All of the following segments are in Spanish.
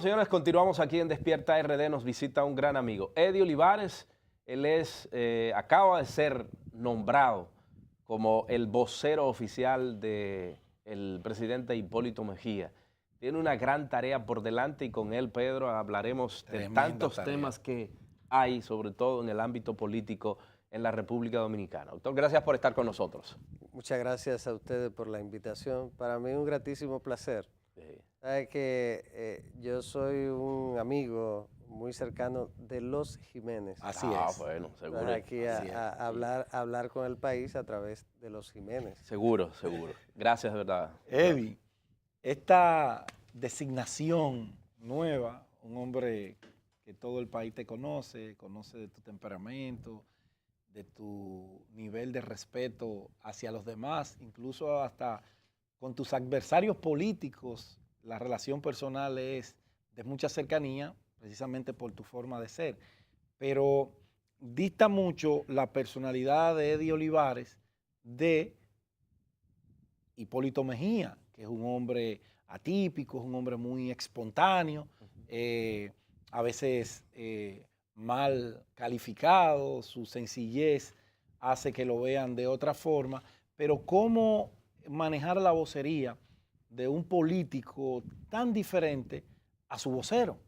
señores, continuamos aquí en Despierta RD. Nos visita un gran amigo, Eddie Olivares. Él acaba de ser nombrado como el vocero oficial del presidente Hipólito Mejía. Tiene una gran tarea por delante y con él, Pedro, hablaremos de tantos temas que hay, sobre todo en el ámbito político en la República Dominicana. Doctor, gracias por estar con nosotros. Muchas gracias a ustedes por la invitación. Para mí es un gratísimo placer. Sí. Sabe que yo soy un amigo muy cercano de los Jiménez. Así es. Bueno, seguro. Estoy aquí a hablar con el país a través de los Jiménez. Seguro, seguro. Gracias, de verdad. Eddie, esta designación nueva, un hombre que todo el país te conoce de tu temperamento, de tu nivel de respeto hacia los demás, incluso hasta con tus adversarios políticos, la relación personal es de mucha cercanía, precisamente por tu forma de ser. Pero dista mucho la personalidad de Eddie Olivares de Hipólito Mejía, que es un hombre atípico, es un hombre muy espontáneo, a veces mal calificado, su sencillez hace que lo vean de otra forma, pero cómo manejar la vocería de un político tan diferente a su vocero.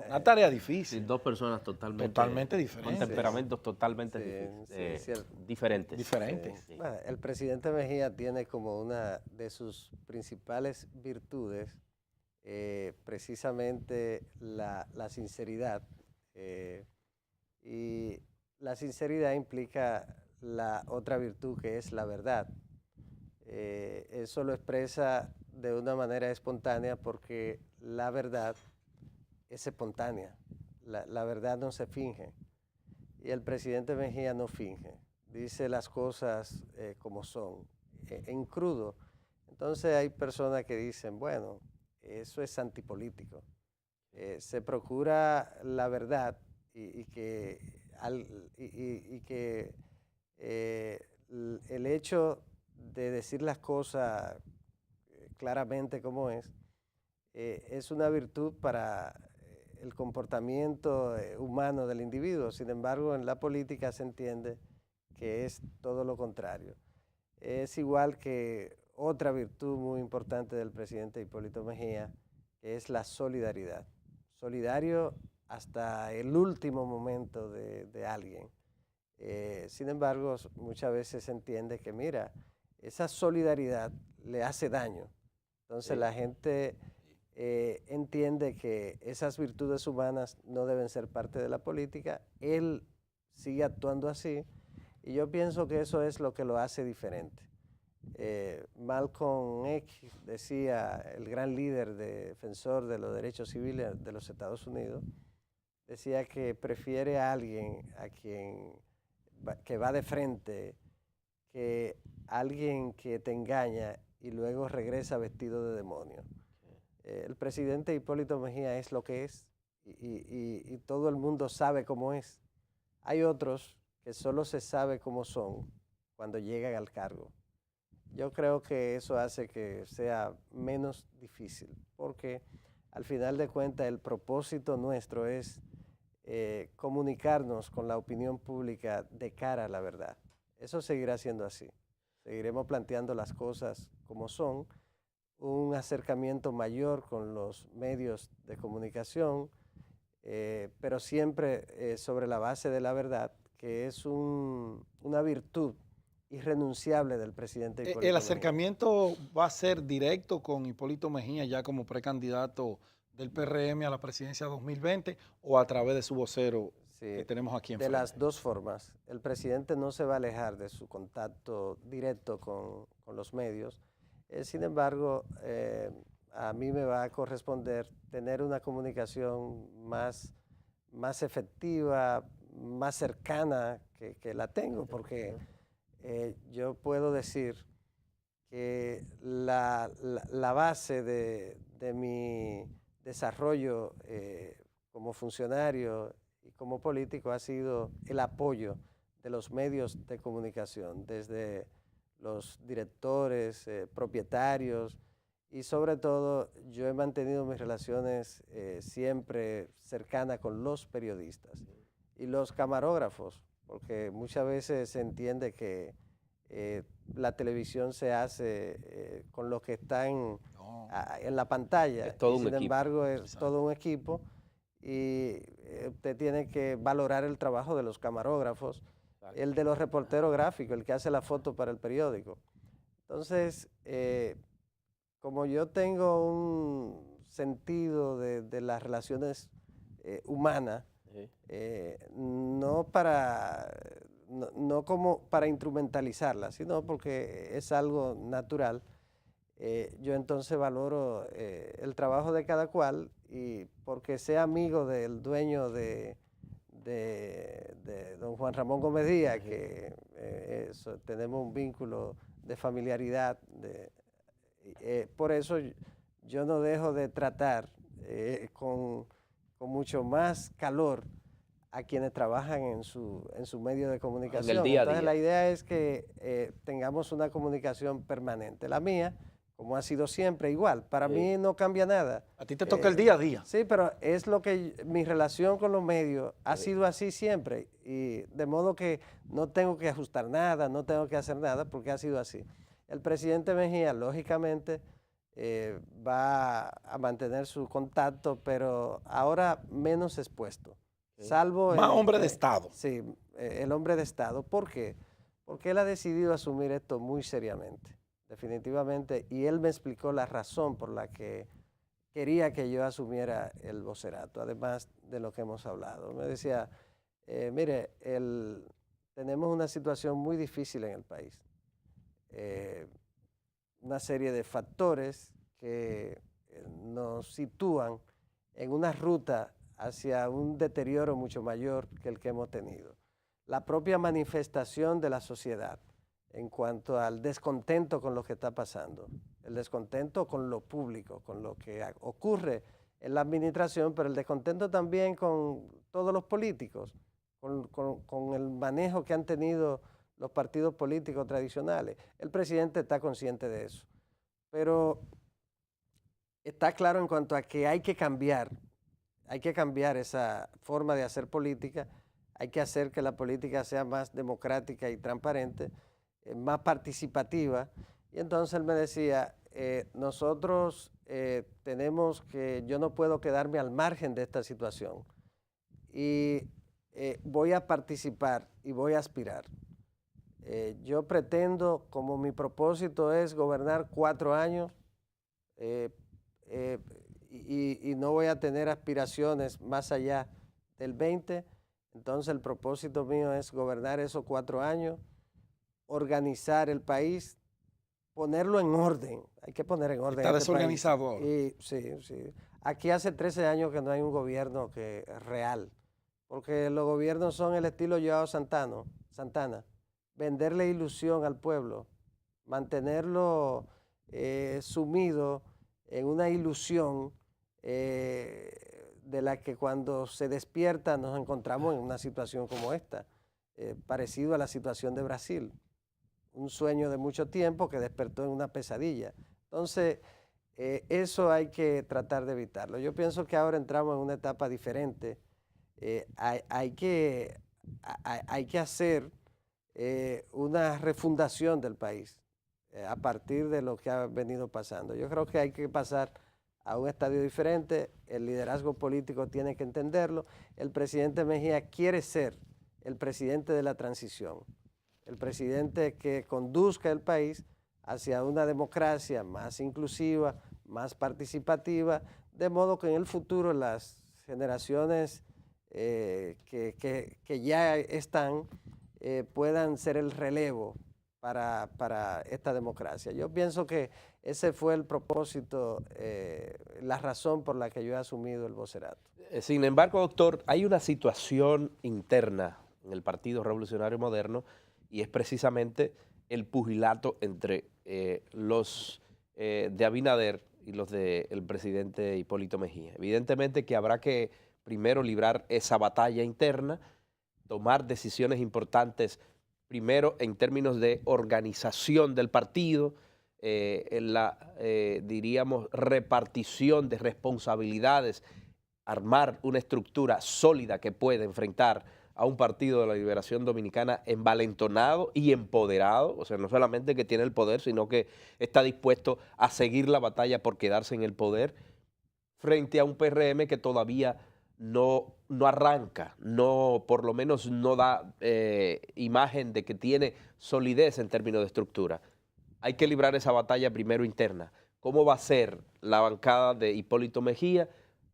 Una tarea difícil. Sí, dos personas totalmente diferentes. Con temperamentos totalmente diferentes. Sí. Bueno, el presidente Mejía tiene como una de sus principales virtudes precisamente la sinceridad. Y la sinceridad implica la otra virtud que es la verdad. Eso lo expresa de una manera espontánea porque la verdad es espontánea. La verdad no se finge. Y el presidente Mejía no finge. Dice las cosas como son, en crudo. Entonces hay personas que dicen, bueno, eso es antipolítico. Se procura la verdad y que el hecho de decir las cosas claramente como es una virtud para el comportamiento humano del individuo. Sin embargo, en la política se entiende que es todo lo contrario. Es igual que otra virtud muy importante del presidente Hipólito Mejía, que es la solidaridad. Solidario hasta el último momento de alguien. Sin embargo, muchas veces se entiende que, mira, esa solidaridad le hace daño. Entonces la gente entiende que esas virtudes humanas no deben ser parte de la política. Él sigue actuando así y yo pienso que eso es lo que lo hace diferente. Malcolm X decía, el gran líder defensor de los derechos civiles de los Estados Unidos, decía que prefiere a alguien que va de frente que alguien que te engaña y luego regresa vestido de demonio. El presidente Hipólito Mejía es lo que es y todo el mundo sabe cómo es. Hay otros que solo se sabe cómo son cuando llegan al cargo. Yo creo que eso hace que sea menos difícil, porque al final de cuentas el propósito nuestro es comunicarnos con la opinión pública de cara a la verdad. Eso seguirá siendo así. Seguiremos planteando las cosas como son, un acercamiento mayor con los medios de comunicación, pero siempre sobre la base de la verdad, que es una virtud irrenunciable del presidente Hipólito Mejía. ¿El acercamiento va a ser directo con Hipólito Mejía ya como precandidato del PRM a la presidencia 2020 o a través de su vocero que tenemos aquí en frente? De las dos formas. El presidente no se va a alejar de su contacto directo con los medios. Sin embargo, a mí me va a corresponder tener una comunicación más efectiva, más cercana que la tengo, porque yo puedo decir que la base de mi desarrollo como funcionario y como político ha sido el apoyo de los medios de comunicación, desde los directores, propietarios y sobre todo yo he mantenido mis relaciones siempre cercanas con los periodistas y los camarógrafos, porque muchas veces se entiende que la televisión se hace con los que están en la pantalla, Es todo y un sin equipo. embargo es Exacto. todo un equipo, y usted tiene que valorar el trabajo de los camarógrafos, Exacto. el de los reporteros gráficos, el que hace la foto para el periódico. Entonces, como yo tengo un sentido de las relaciones humanas, Sí. no como para instrumentalizarlas, sino porque es algo natural. Yo entonces valoro el trabajo de cada cual, y porque sea amigo del dueño de don Juan Ramón Gómez Díaz, que tenemos un vínculo de familiaridad, por eso yo no dejo de tratar con mucho más calor a quienes trabajan en su medio de comunicación. día a Entonces día. la idea es que tengamos una comunicación permanente. La mía, como ha sido siempre, igual. Para Sí. mí no cambia nada. A ti te toca el día a día. Sí, pero es lo que mi relación con los medios ha sido así siempre, y de modo que no tengo que ajustar nada, no tengo que hacer nada, porque ha sido así. El presidente Mejía, lógicamente, va a mantener su contacto, pero ahora menos expuesto. Sí. Salvo Más hombre de Estado. Sí, el hombre de Estado. ¿Por qué? Porque él ha decidido asumir esto muy seriamente, definitivamente, y él me explicó la razón por la que quería que yo asumiera el vocerato, además de lo que hemos hablado. Me decía, mire, tenemos una situación muy difícil en el país. Una serie de factores que nos sitúan en una ruta hacia un deterioro mucho mayor que el que hemos tenido. La propia manifestación de la sociedad en cuanto al descontento con lo que está pasando, el descontento con lo público, con lo que ocurre en la administración, pero el descontento también con todos los políticos, con el manejo que han tenido los partidos políticos tradicionales. El presidente está consciente de eso, pero está claro en cuanto a que hay que cambiar esa forma de hacer política, hay que hacer que la política sea más democrática y transparente, más participativa. Y entonces él me decía, nosotros tenemos que, yo no puedo quedarme al margen de esta situación, y voy a participar y voy a aspirar. Yo pretendo, como mi propósito es gobernar 4 años, y no voy a tener aspiraciones más allá del 20, entonces el propósito mío es gobernar esos 4 años, organizar el país, ponerlo en orden. Hay que poner en orden. Está desorganizado ahora. Sí. Aquí hace 13 años que no hay un gobierno que es real, porque los gobiernos son el estilo Joao Santana, venderle ilusión al pueblo, mantenerlo sumido en una ilusión de la que cuando se despierta nos encontramos en una situación como esta, parecido a la situación de Brasil, un sueño de mucho tiempo que despertó en una pesadilla. Entonces, eso hay que tratar de evitarlo. Yo pienso que ahora entramos en una etapa diferente. Hay que hacer una refundación del país a partir de lo que ha venido pasando. Yo creo que hay que pasar a un estadio diferente, el liderazgo político tiene que entenderlo. El presidente Mejía quiere ser el presidente de la transición, el presidente que conduzca el país hacia una democracia más inclusiva, más participativa, de modo que en el futuro las generaciones que ya están puedan ser el relevo para esta democracia. Yo pienso que ese fue el propósito, la razón por la que yo he asumido el vocerato. Sin embargo, doctor, hay una situación interna en el Partido Revolucionario Moderno, y es precisamente el pugilato entre los de Abinader y los del presidente Hipólito Mejía. Evidentemente que habrá que primero librar esa batalla interna, tomar decisiones importantes, primero en términos de organización del partido, diríamos, repartición de responsabilidades, armar una estructura sólida que pueda enfrentar a un Partido de la Liberación Dominicana envalentonado y empoderado, o sea, no solamente que tiene el poder, sino que está dispuesto a seguir la batalla por quedarse en el poder, frente a un PRM que todavía no arranca, por lo menos no da imagen de que tiene solidez en términos de estructura. Hay que librar esa batalla primero interna. ¿Cómo va a ser la bancada de Hipólito Mejía?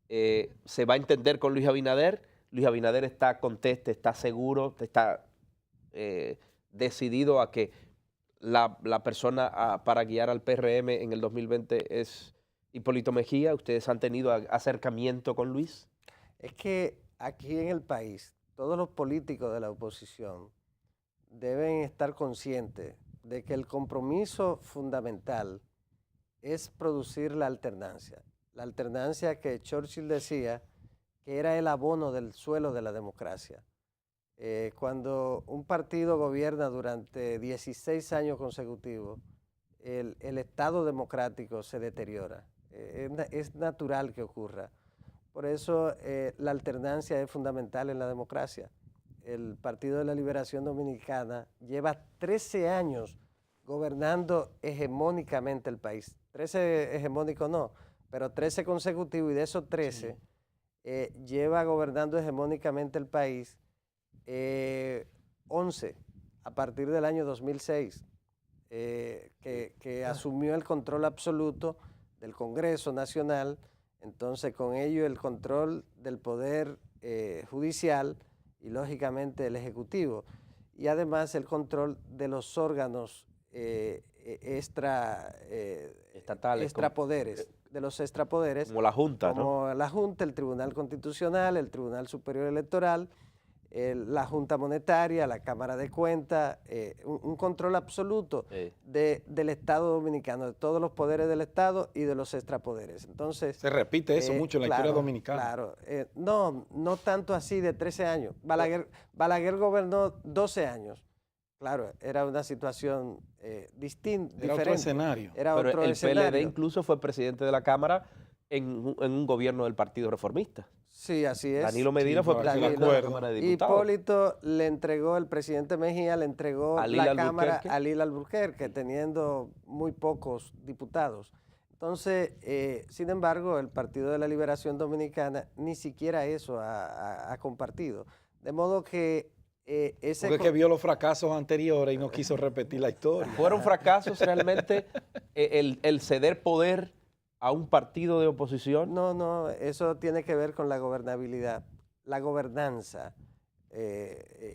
¿Se va a entender con Luis Abinader? Luis Abinader está conteste, está seguro, está decidido a que la persona para guiar al PRM en el 2020 es Hipólito Mejía. ¿Ustedes han tenido acercamiento con Luis? Es que aquí en el país, todos los políticos de la oposición deben estar conscientes de que el compromiso fundamental es producir la alternancia. La alternancia que Churchill decía que era el abono del suelo de la democracia. Cuando un partido gobierna durante 16 años consecutivos, el Estado democrático se deteriora. Es natural que ocurra. Por eso la alternancia es fundamental en la democracia. El Partido de la Liberación Dominicana lleva 13 años gobernando hegemónicamente el país. 13 hegemónicos no, pero 13 consecutivos, y de esos 13 lleva gobernando hegemónicamente el país 11 a partir del año 2006, que asumió el control absoluto del Congreso Nacional, entonces con ello el control del poder judicial y lógicamente el ejecutivo, y además el control de los órganos estatales, extrapoderes, de los extrapoderes. Como la Junta, como la Junta, el Tribunal Constitucional, el Tribunal Superior Electoral, la Junta Monetaria, la Cámara de Cuentas, un control absoluto del Estado Dominicano, de todos los poderes del Estado y de los extrapoderes. Entonces, se repite eso mucho en la historia dominicana. Claro, no tanto así de 13 años. Balaguer gobernó 12 años. Claro, era una situación distinta, era otro escenario. Era Pero otro el escenario. PLD incluso fue presidente de la Cámara en un gobierno del Partido Reformista. Sí, así es. Danilo Medina fue presidente de la Cámara de Diputados. Hipólito le entregó, el presidente Mejía le entregó la Cámara a Lila Alburquerque, teniendo muy pocos diputados. Entonces, sin embargo, el Partido de la Liberación Dominicana ni siquiera eso ha compartido. De modo que porque es que vio los fracasos anteriores y no quiso repetir la historia. ¿Fueron fracasos realmente el ceder poder a un partido de oposición? No, eso tiene que ver con la gobernabilidad. La gobernanza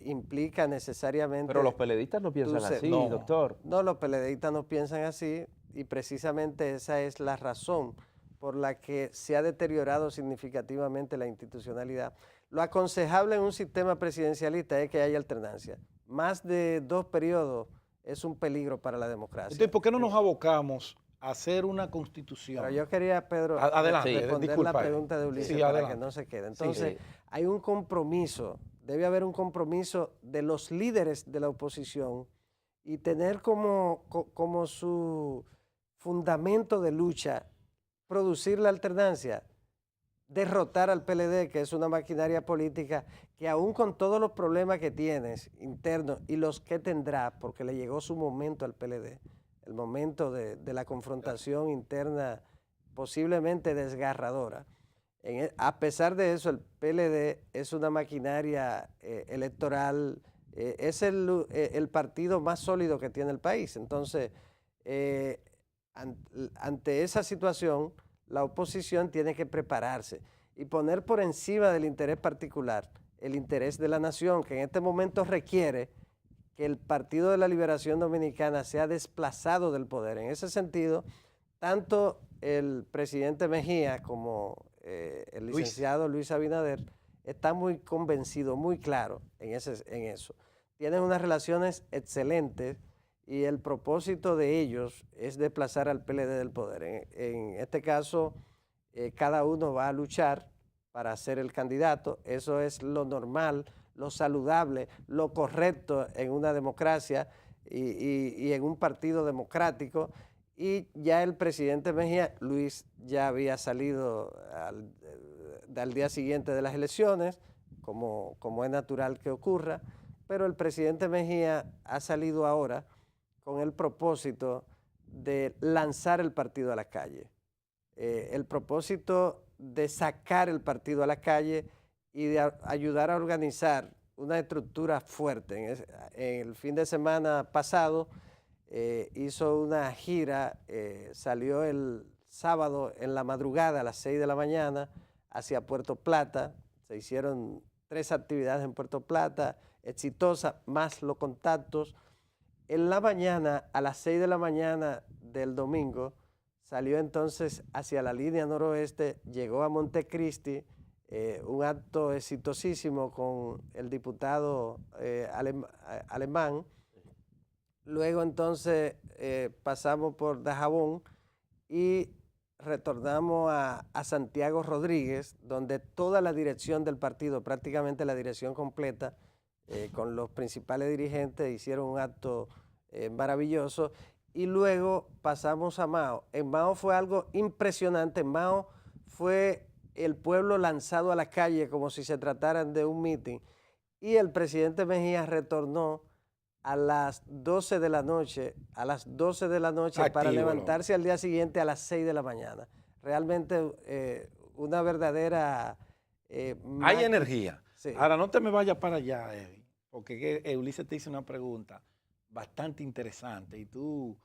implica necesariamente... Pero los PLDistas no piensan así, doctor. No, los PLDistas no piensan así, y precisamente esa es la razón por la que se ha deteriorado significativamente la institucionalidad. Lo aconsejable en un sistema presidencialista es que haya alternancia. Más de 2 periodos es un peligro para la democracia. Entonces, ¿por qué no nos abocamos a hacer una constitución? Pero yo quería, Pedro, responder la pregunta de Ulises para que no se quede. Entonces, hay un compromiso, debe haber un compromiso de los líderes de la oposición y tener como su fundamento de lucha producir la alternancia, derrotar al PLD, que es una maquinaria política que aún con todos los problemas que tienes internos y los que tendrá, porque le llegó su momento al PLD, el momento de la confrontación interna posiblemente desgarradora. A pesar de eso, el PLD es una maquinaria electoral, es el partido más sólido que tiene el país. Entonces, ante esa situación, la oposición tiene que prepararse y poner por encima del interés particular el interés de la nación, que en este momento requiere que el Partido de la Liberación Dominicana sea desplazado del poder. En ese sentido, tanto el presidente Mejía como el licenciado Luis Abinader están muy convencidos, muy claros en eso. Tienen unas relaciones excelentes y el propósito de ellos es desplazar al PLD del poder. En este caso, cada uno va a luchar para ser el candidato. Eso es lo normal, lo saludable, lo correcto en una democracia y en un partido democrático. y ya el presidente Mejía, Luis ya había salido al día siguiente de las elecciones, como es natural que ocurra, pero el presidente Mejía ha salido ahora con el propósito de lanzar el partido a la calle. El propósito de sacar el partido a la calle y de ayudar a organizar una estructura fuerte. En el fin de semana pasado hizo una gira, salió el sábado en la madrugada a las 6 de la mañana hacia Puerto Plata. Se hicieron 3 actividades en Puerto Plata, exitosas, más los contactos. En la mañana, a las 6 de la mañana del domingo, salió entonces hacia la línea noroeste, llegó a Montecristi, un acto exitosísimo con el diputado alemán. Luego entonces pasamos por Dajabón y retornamos a Santiago Rodríguez, donde toda la dirección del partido, prácticamente la dirección completa, con los principales dirigentes, hicieron un acto maravilloso. Y luego pasamos a Mao. En Mao fue algo impresionante. En Mao fue el pueblo lanzado a la calle como si se trataran de un mitin. Y el presidente Mejía retornó a las 12 de la noche, activo, para levantarse al día siguiente a las 6 de la mañana. Realmente una verdadera... Hay energía. Sí. Ahora, no te me vayas para allá, Eddie, porque Ulises te hizo una pregunta bastante interesante y tú,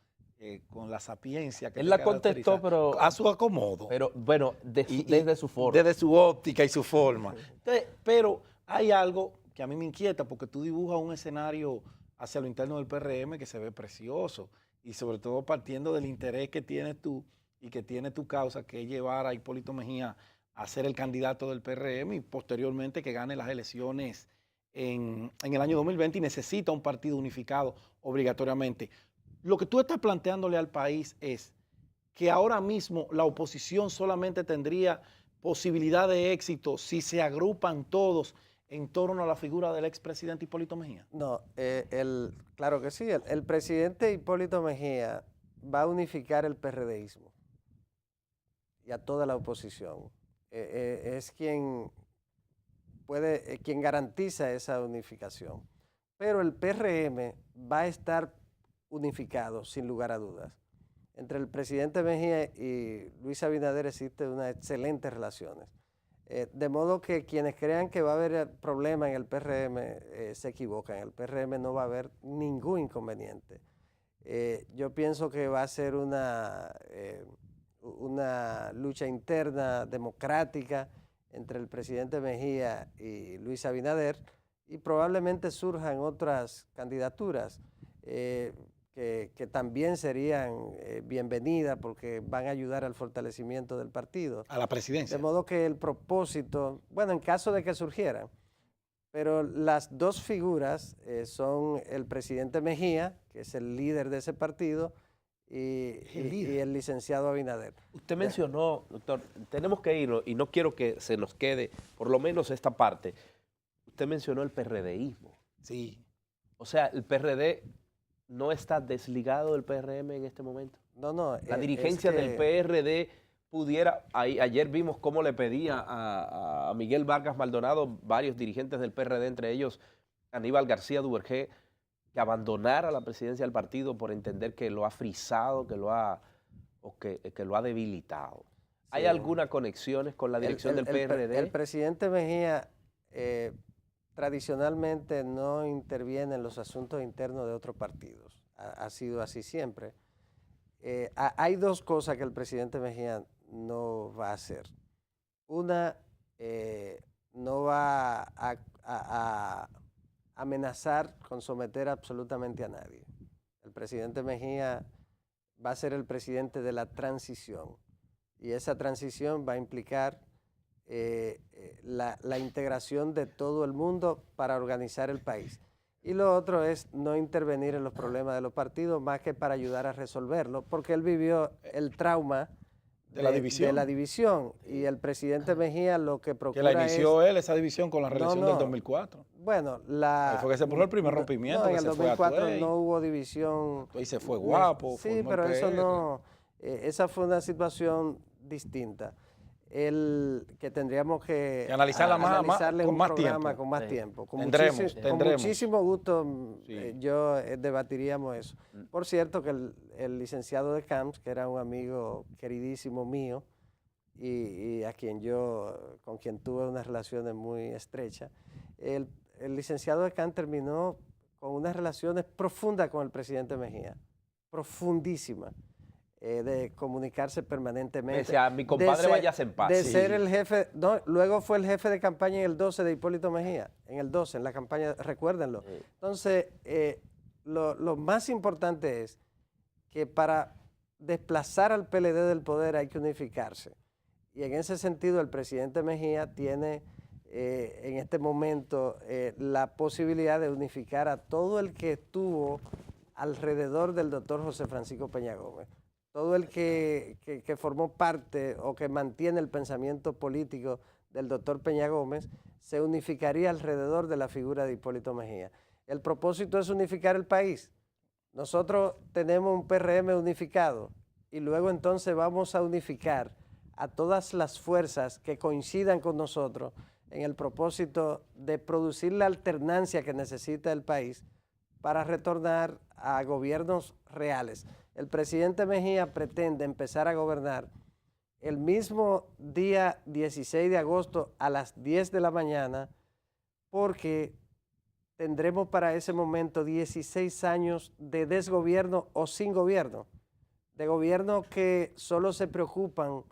con la sapiencia que él la contestó, pero a su acomodo. Pero bueno, desde su forma. Desde su óptica y su forma. Entonces, pero hay algo que a mí me inquieta, porque tú dibujas un escenario hacia lo interno del PRM que se ve precioso, y sobre todo partiendo del interés que tienes tú y que tiene tu causa, que es llevar a Hipólito Mejía a ser el candidato del PRM y posteriormente que gane las elecciones en el año 2020 y necesita un partido unificado obligatoriamente. Lo que tú estás planteándole al país es que ahora mismo la oposición solamente tendría posibilidad de éxito si se agrupan todos en torno a la figura del expresidente Hipólito Mejía. No, claro que sí. El presidente Hipólito Mejía va a unificar el PRDismo y a toda la oposición. Es quien garantiza esa unificación. Pero el PRM va a estar unificado, sin lugar a dudas. Entre el presidente Mejía y Luis Abinader existen unas excelentes relaciones. De modo que quienes crean que va a haber problema en el PRM se equivocan. En el PRM no va a haber ningún inconveniente. Yo pienso que va a ser una lucha interna democrática entre el presidente Mejía y Luis Abinader, y probablemente surjan otras candidaturas que también serían bienvenidas porque van a ayudar al fortalecimiento del partido. A la presidencia. De modo que el propósito, bueno, en caso de que surgieran, pero las dos figuras son el presidente Mejía, que es el líder de ese partido, y el licenciado Abinader. Usted mencionó, doctor, tenemos que irnos y no quiero que se nos quede por lo menos esta parte. Usted mencionó el PRDismo. Sí. O sea, el PRD no está desligado del PRM en este momento. No. La dirigencia del PRD pudiera, ayer vimos cómo le pedía a Miguel Vargas Maldonado, varios dirigentes del PRD, entre ellos Aníbal García Duvergé, que abandonara la presidencia del partido por entender que lo ha frisado, que lo ha debilitado. Sí. ¿Hay alguna conexiones con la dirección del PRD? El presidente Mejía tradicionalmente no interviene en los asuntos internos de otros partidos. Ha sido así siempre. Hay dos cosas que el presidente Mejía no va a hacer. Una, no va a amenazar con someter absolutamente a nadie. El presidente Mejía va a ser el presidente de la transición, y esa transición va a implicar la integración de todo el mundo para organizar el país. Y lo otro es no intervenir en los problemas de los partidos más que para ayudar a resolverlo, porque él vivió el trauma de la división. De la división. Y el presidente Mejía lo que procura que la inició él, esa división, con la reelección del 2004. Bueno, ahí fue que se produjo el primer rompimiento. No, en que el se 2004 fue a no hubo división. Ahí se fue Guapo. Sí, pero eso no, esa fue una situación distinta. Que tendríamos que analizarla con más tiempo. Con más tiempo. Con muchísimo gusto yo debatiríamos eso. Por cierto que el licenciado de Camps, que era un amigo queridísimo mío y con quien tuve unas relaciones muy estrechas, el licenciado de Camps terminó con unas relaciones profundas con el presidente Mejía, profundísimas. De comunicarse permanentemente. Decía, mi compadre vayas en paz. De ser el jefe, no, luego fue el jefe de campaña en el 12 de Hipólito Mejía, en el 12, en la campaña, recuérdenlo. Sí. Entonces, lo más importante es que para desplazar al PLD del poder hay que unificarse. Y en ese sentido el presidente Mejía tiene en este momento la posibilidad de unificar a todo el que estuvo alrededor del doctor José Francisco Peña Gómez. Todo el que formó parte o que mantiene el pensamiento político del doctor Peña Gómez se unificaría alrededor de la figura de Hipólito Mejía. El propósito es unificar el país. Nosotros tenemos un PRM unificado y luego entonces vamos a unificar a todas las fuerzas que coincidan con nosotros en el propósito de producir la alternancia que necesita el país para retornar a gobiernos reales. El presidente Mejía pretende empezar a gobernar el mismo día 16 de agosto a las 10 de la mañana porque tendremos para ese momento 16 años de desgobierno o sin gobierno, de gobierno que solo se preocupan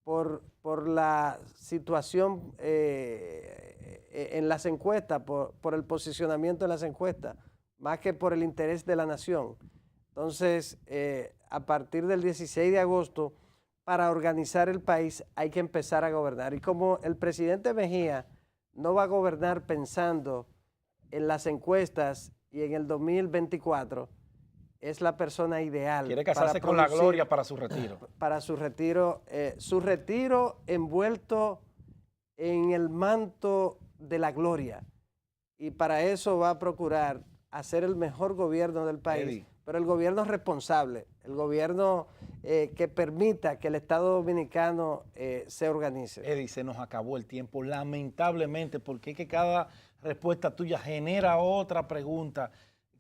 por la situación en las encuestas, por el posicionamiento en las encuestas, más que por el interés de la nación. Entonces, a partir del 16 de agosto, para organizar el país hay que empezar a gobernar. Y como el presidente Mejía no va a gobernar pensando en las encuestas y en el 2024, es la persona ideal. Quiere casarse con la gloria para su retiro. Para su retiro envuelto en el manto de la gloria. Y para eso va a procurar hacer el mejor gobierno del país. Eddie. Pero el gobierno responsable, el gobierno que permita que el Estado Dominicano se organice. Eddie, se nos acabó el tiempo, lamentablemente, porque es que cada respuesta tuya genera otra pregunta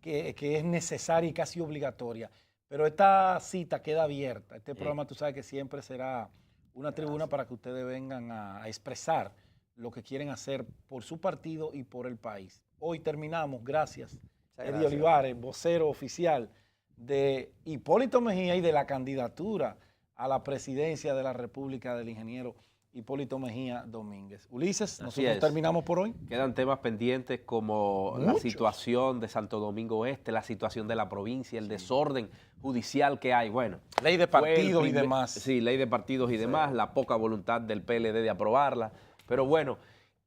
que es necesaria y casi obligatoria. Pero esta cita queda abierta. Este programa, tú sabes que siempre será una tribuna para que ustedes vengan a expresar lo que quieren hacer por su partido y por el país. Hoy terminamos, gracias. Eddie Olivares, vocero oficial de Hipólito Mejía y de la candidatura a la presidencia de la República del ingeniero Hipólito Mejía Domínguez. Ulises, nosotros terminamos por hoy. Quedan temas pendientes como la situación de Santo Domingo Este, la situación de la provincia, el desorden judicial que hay. Bueno, ley de partidos y demás. Sí, ley de partidos y demás, la poca voluntad del PLD de aprobarla. Pero bueno,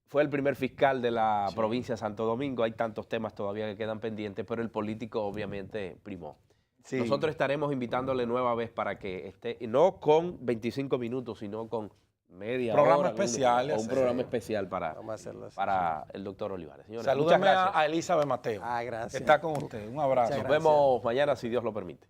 fue el primer fiscal de la provincia de Santo Domingo. Hay tantos temas todavía que quedan pendientes, pero el político obviamente primó. Sí. Nosotros estaremos invitándole nueva vez para que esté, no con 25 minutos, sino con media programa hora. Especial, un programa especial para el doctor Olivares. Señores, salúdame a Elizabeth Mateo. Gracias. Que está con usted. Un abrazo. Nos vemos mañana si Dios lo permite.